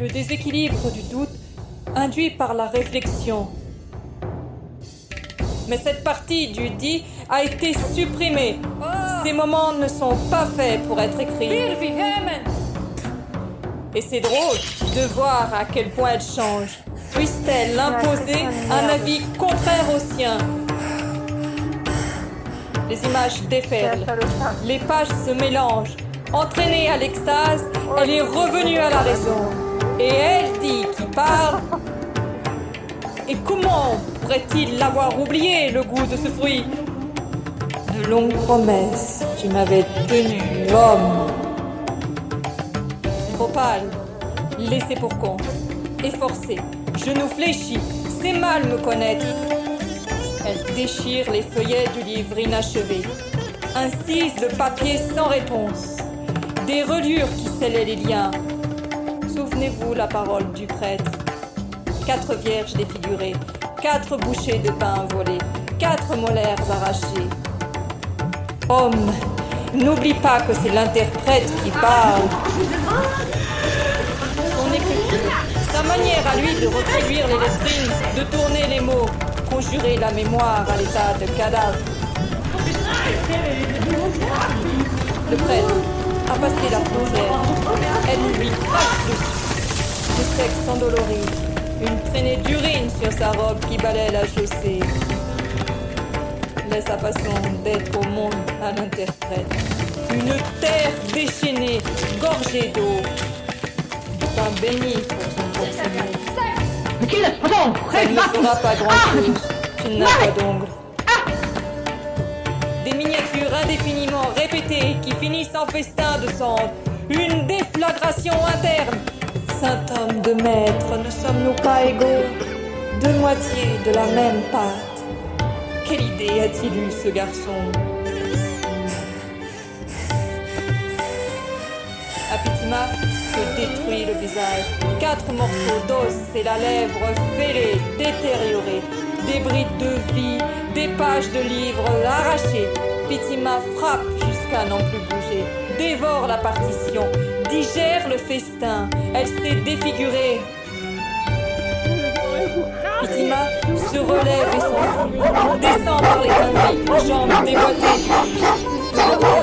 le déséquilibre du doute induit par la réflexion. Mais cette partie du dit a été supprimée. Ces moments ne sont pas faits pour être écrits. Et c'est drôle de voir à quel point elle change. Puisse-t-elle imposer un avis contraire au sien? Les images déferlent, les pages se mélangent. Entraînée à l'extase, elle est revenue à la raison. Et elle dit qui parle. Et comment pourrait-il l'avoir oublié, le goût de ce fruit? De longues promesses, tu m'avais tenu, homme. Trop pâle, laissé pour compte, efforcé, genou fléchi, c'est mal me connaître. Elle déchire les feuillets du livre inachevé, incise le papier sans réponse, des reliures qui scellaient les liens. Souvenez-vous la parole du prêtre. 4 vierges défigurées, 4 bouchées de pain volées, 4 molaires arrachés. Homme, n'oublie pas que c'est l'interprète qui parle. Son écriture, sa manière à lui de reproduire les lettrines, de tourner les mots, conjurer la mémoire à l'état de cadavre. Le prêtre a passé la frontière. Elle lui crache dessus. Le sexe endolori, une traînée d'urine sur sa robe qui balaie la chaussée. Mais sa façon d'être au monde à l'interprète. Une terre déchaînée, gorgée d'eau. Pain béni pour son proxénète. Ça ne fera pas grand-chose. Tu n'as pas d'ongles. Des miniatures indéfiniment répétées qui finissent en festin de cendres. Une déflagration interne. Saint homme de maître, ne sommes-nous pas égaux? Deux moitiés de la même pâte. Quelle idée a-t-il eu, ce garçon? Apitima se détruit le visage. 4 morceaux d'os et la lèvre fêlée, détériorée. Des brides de vie, des pages de livres arrachées. Pitima frappe jusqu'à n'en plus bouger. Dévore la partition, digère le festin. Elle s'est défigurée. Pitima se relève et s'enfuit, descend par les galeries, jambes déboîtées du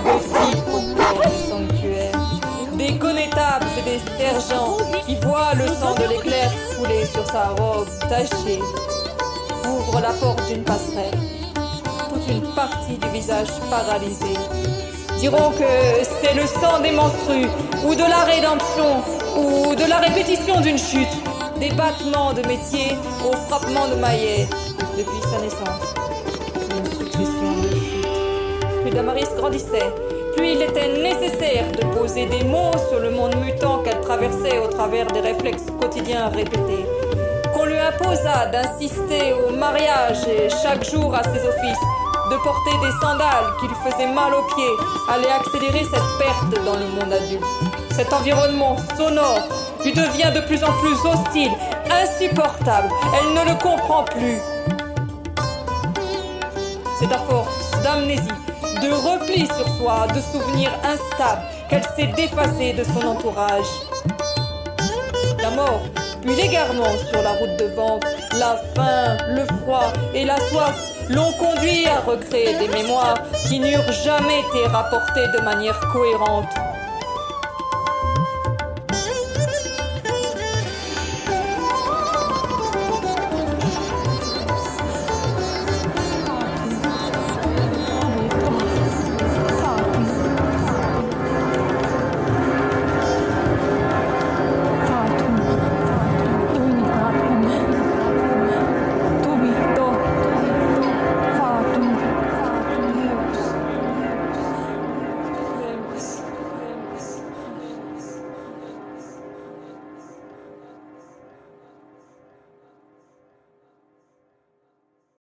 gothique au corps du sanctuaire. Des connétables et des sergents qui voient le sang de l'éclair couler sur sa robe tachée ouvrent la porte d'une passerelle. Toute une partie du visage paralysé. Diront que c'est le sang des menstrues, ou de la rédemption, ou de la répétition d'une chute. Des battements de métier au frappement de maillet depuis sa naissance. Une succession de chutes. Plus Damaris grandissait, plus il était nécessaire de poser des mots sur le monde mutant qu'elle traversait au travers des réflexes quotidiens répétés. Qu'on lui imposa d'insister au mariage et chaque jour à ses offices, de porter des sandales qui lui faisaient mal aux pieds, allait accélérer cette perte dans le monde adulte. Cet environnement sonore lui devient de plus en plus hostile, insupportable. Elle ne le comprend plus. C'est à force d'amnésie, de repli sur soi, de souvenirs instables qu'elle s'est défacée de son entourage. La mort, puis l'égarement sur la route devant, la faim, le froid et la soif l'ont conduit à recréer des mémoires qui n'eurent jamais été rapportées de manière cohérente.